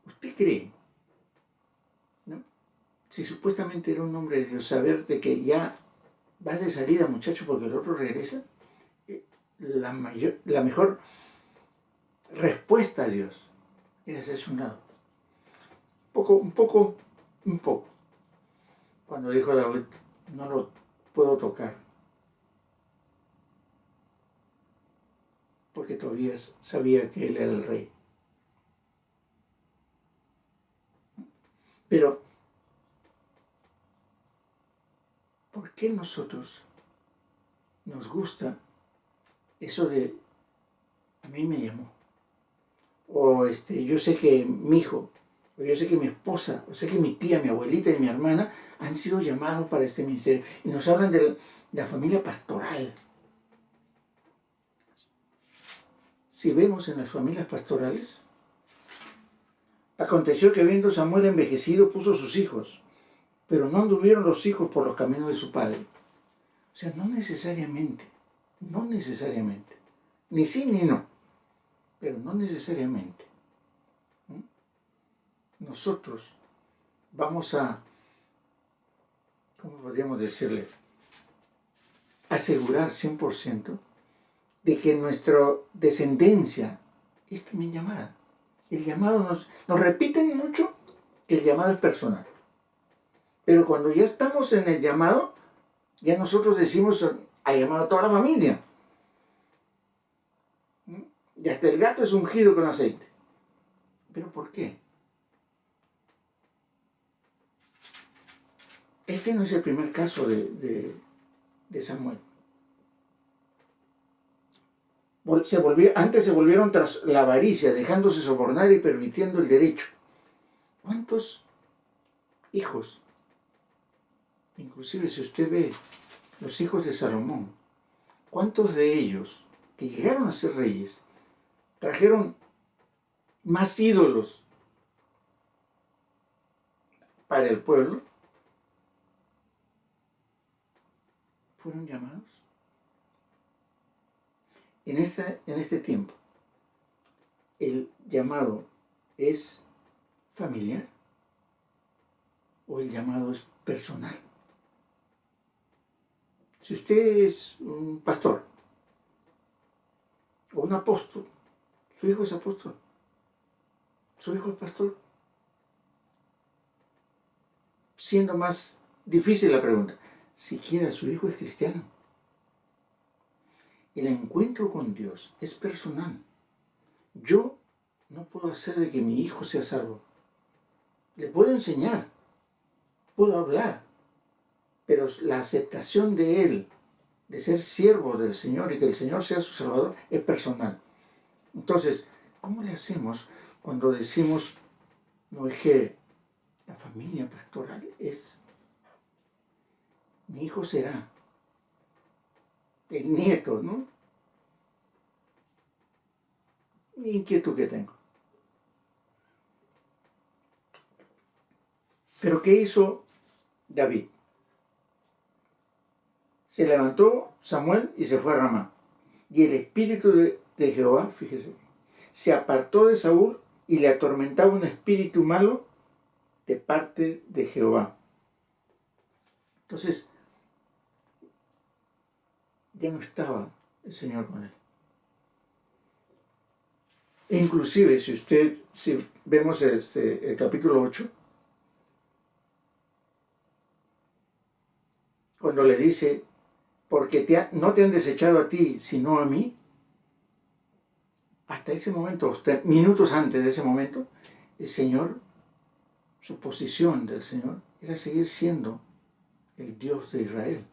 ¿Usted cree, no?, si supuestamente era un hombre de Dios, saber de que ya vas de salida, muchacho, porque el otro regresa? La mejor respuesta a Dios era hacerse un lado. Un poco. Cuando dijo David, no lo puedo tocar, porque todavía sabía que él era el rey. Pero, ¿por qué nosotros nos gusta eso de, a mí me llamó? O yo sé que mi hijo, o yo sé que mi esposa, o sé que mi tía, mi abuelita y mi hermana han sido llamados para este ministerio. Y nos hablan de la familia pastoral. Si vemos en las familias pastorales, aconteció que viendo Samuel envejecido puso sus hijos, pero no anduvieron los hijos por los caminos de su padre. O sea, no necesariamente, ni sí ni no, pero no necesariamente. Nosotros vamos a, ¿cómo podríamos decirle?, asegurar 100% de que nuestra descendencia es también llamada. El llamado nos repiten mucho que el llamado es personal. Pero cuando ya estamos en el llamado, ya nosotros decimos, ha llamado a toda la familia. Y hasta el gato es ungido con aceite. ¿Pero por qué? Este no es el primer caso de Samuel. Antes se volvieron tras la avaricia, dejándose sobornar y permitiendo el derecho. ¿Cuántos hijos? Inclusive si usted ve los hijos de Salomón, ¿cuántos de ellos que llegaron a ser reyes trajeron más ídolos para el pueblo? Fueron llamados en este tiempo. ¿el llamado es familiar o el llamado es personal? Si usted es un pastor o un apóstol, su hijo es apóstol, su hijo es pastor. Siendo más difícil la pregunta, siquiera su hijo es cristiano. El encuentro con Dios es personal. Yo no puedo hacer de que mi hijo sea salvo. Le puedo enseñar, puedo hablar, pero la aceptación de él, de ser siervo del Señor y que el Señor sea su Salvador, es personal. Entonces, ¿cómo le hacemos cuando decimos, no es que la familia pastoral es, mi hijo será el nieto, ¿no? Mi inquietud que tengo. Pero ¿qué hizo David? Se levantó Samuel y se fue a Ramá. Y el espíritu de Jehová, fíjese, se apartó de Saúl y le atormentaba un espíritu malo de parte de Jehová. Entonces, ya no estaba el Señor con él. E inclusive, si vemos el capítulo 8, cuando le dice, porque no te han desechado a ti, sino a mí, hasta ese momento, hasta minutos antes de ese momento, el Señor, su posición del Señor, era seguir siendo el Dios de Israel.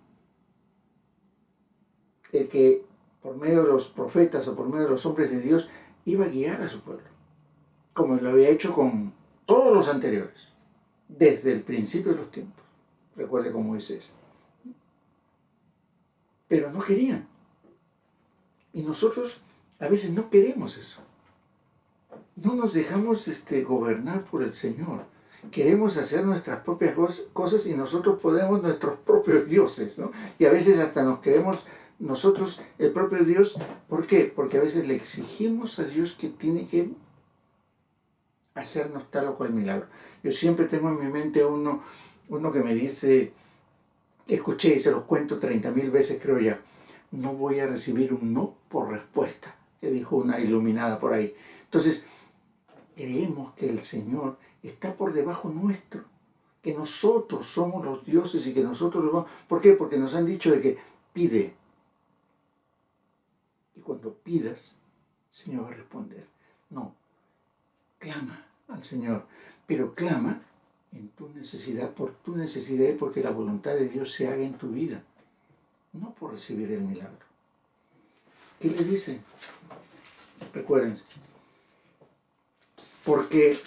El que por medio de los profetas o por medio de los hombres de Dios iba a guiar a su pueblo, como lo había hecho con todos los anteriores, desde el principio de los tiempos. Recuerde con Moisés. Pero no querían. Y nosotros a veces no queremos eso. No nos dejamos gobernar por el Señor. Queremos hacer nuestras propias cosas y nosotros podemos nuestros propios dioses, ¿no? Y a veces hasta nos creemos nosotros el propio Dios. ¿Por qué? Porque a veces le exigimos a Dios que tiene que hacernos tal o cual milagro. Yo siempre tengo en mi mente uno que me dice, escuché y se los cuento 30.000 veces creo ya, no voy a recibir un no por respuesta, que dijo una iluminada por ahí. Entonces, creemos que el Señor está por debajo nuestro, que nosotros somos los dioses y que nosotros lo vamos. ¿Por qué? Porque nos han dicho de que pide. Y cuando pidas, el Señor va a responder. No, clama al Señor, pero clama en tu necesidad, por tu necesidad y porque la voluntad de Dios se haga en tu vida, no por recibir el milagro. ¿Qué le dice? Recuérdense, porque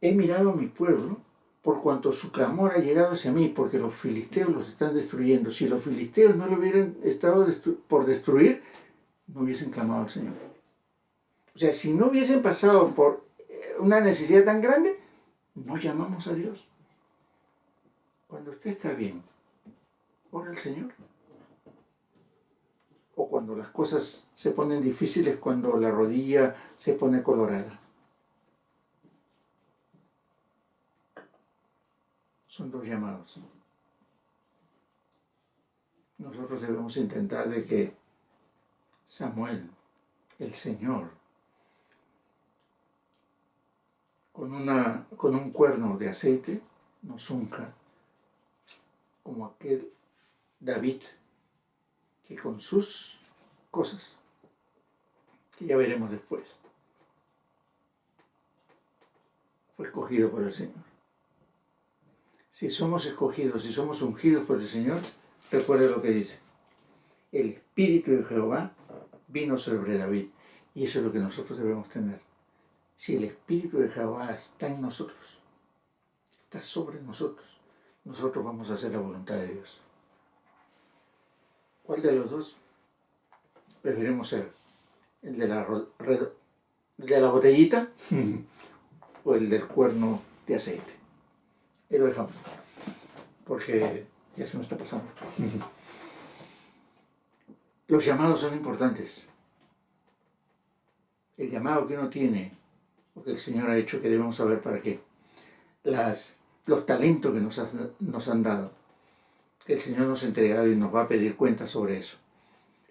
he mirado a mi pueblo, por cuanto su clamor ha llegado hacia mí, porque los filisteos los están destruyendo. Si los filisteos no lo hubieran estado por destruir, no hubiesen clamado al Señor. O sea, si no hubiesen pasado por una necesidad tan grande, no llamamos a Dios. Cuando usted está bien, ora al Señor. O cuando las cosas se ponen difíciles, cuando la rodilla se pone colorada. Son dos llamados. Nosotros debemos intentar de que Samuel, el Señor, con un cuerno de aceite, nos unja como aquel David que con sus cosas, que ya veremos después, fue escogido por el Señor. Si somos escogidos, si somos ungidos por el Señor, recuerde lo que dice. El Espíritu de Jehová vino sobre David. Y eso es lo que nosotros debemos tener. Si el Espíritu de Jehová está en nosotros, está sobre nosotros, nosotros vamos a hacer la voluntad de Dios. ¿Cuál de los dos preferimos ser? ¿El de la botellita o el del cuerno de aceite? Y lo dejamos, porque ya se me está pasando. Los llamados son importantes. el llamado que uno tiene, lo que el Señor ha hecho que debemos saber para qué, los talentos que nos han dado, que el Señor nos ha entregado y nos va a pedir cuentas sobre eso,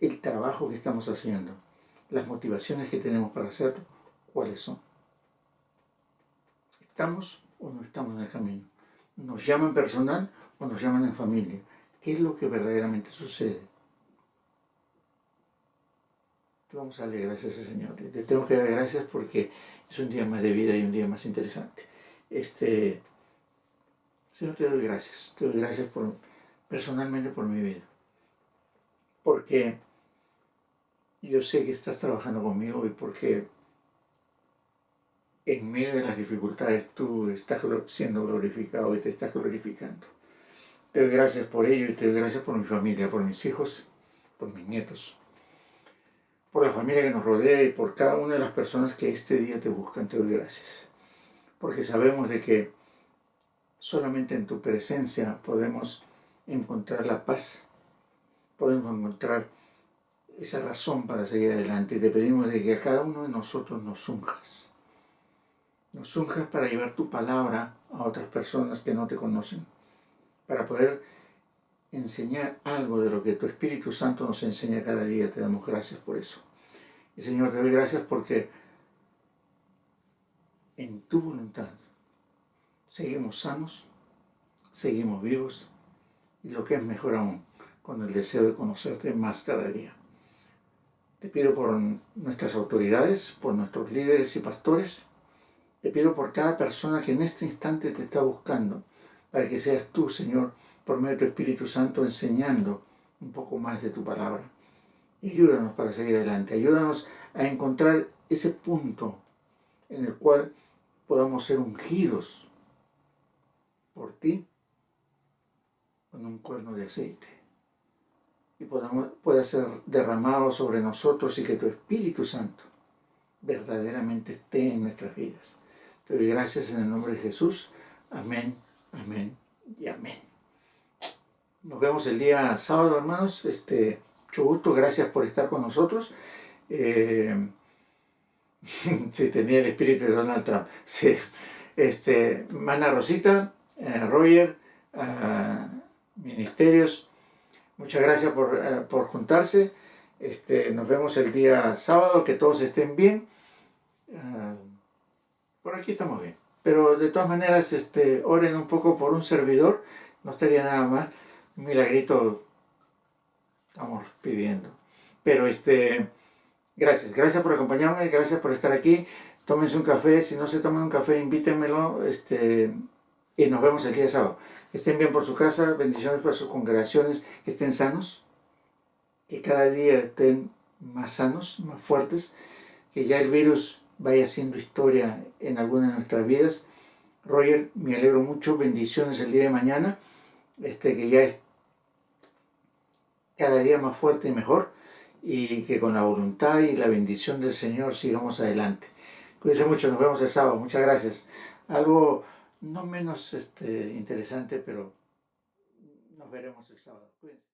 el trabajo que estamos haciendo, las motivaciones que tenemos para hacerlo, ¿cuáles son? ¿Estamos o no estamos en el camino? ¿Nos llaman personal o nos llaman en familia? ¿Qué es lo que verdaderamente sucede? Vamos a darle gracias al Señor. Le tengo que dar gracias porque es un día más de vida y un día más interesante. Señor, te doy gracias. Te doy gracias personalmente por mi vida. Porque yo sé que estás trabajando conmigo y porque en medio de las dificultades tú estás siendo glorificado y te estás glorificando. Te doy gracias por ello y te doy gracias por mi familia, por mis hijos, por mis nietos, por la familia que nos rodea y por cada una de las personas que este día te buscan. Te doy gracias. Porque sabemos de que solamente en tu presencia podemos encontrar la paz, podemos encontrar esa razón para seguir adelante. Y te pedimos de que a cada uno de nosotros nos unjas. Nos unjas para llevar tu palabra a otras personas que no te conocen, para poder enseñar algo de lo que tu Espíritu Santo nos enseña cada día. Te damos gracias por eso. Y Señor, te doy gracias porque en tu voluntad seguimos sanos, seguimos vivos y lo que es mejor aún, con el deseo de conocerte más cada día. Te pido por nuestras autoridades, por nuestros líderes y pastores. Te pido por cada persona que en este instante te está buscando, para que seas tú, Señor, por medio de tu Espíritu Santo, enseñando un poco más de tu palabra. Y ayúdanos para seguir adelante. Ayúdanos a encontrar ese punto en el cual podamos ser ungidos por ti con un cuerno de aceite. Y pueda ser derramado sobre nosotros y que tu Espíritu Santo verdaderamente esté en nuestras vidas. Te doy gracias en el nombre de Jesús. Amén, amén y amén. Nos vemos el día sábado, hermanos. Mucho gusto, gracias por estar con nosotros. Sí, tenía el espíritu de Donald Trump. Sí. Mana Rosita, Roger, Ministerios, muchas gracias por juntarse. Nos vemos el día sábado, que todos estén bien. Por aquí estamos bien. Pero de todas maneras, oren un poco por un servidor. No estaría nada mal. Un milagrito estamos pidiendo. Pero gracias por acompañarme, gracias por estar aquí. Tómense un café. Si no se toman un café, invítenmelo. Y nos vemos el día sábado. Que estén bien por su casa. Bendiciones para sus congregaciones. Que estén sanos. Que cada día estén más sanos, más fuertes. Que ya el virus vaya siendo historia en alguna de nuestras vidas. Roger, me alegro mucho, bendiciones el día de mañana, que ya es cada día más fuerte y mejor, y que con la voluntad y la bendición del Señor sigamos adelante. Cuídense mucho, nos vemos el sábado, muchas gracias. Algo no menos interesante, pero nos veremos el sábado. Cuídense.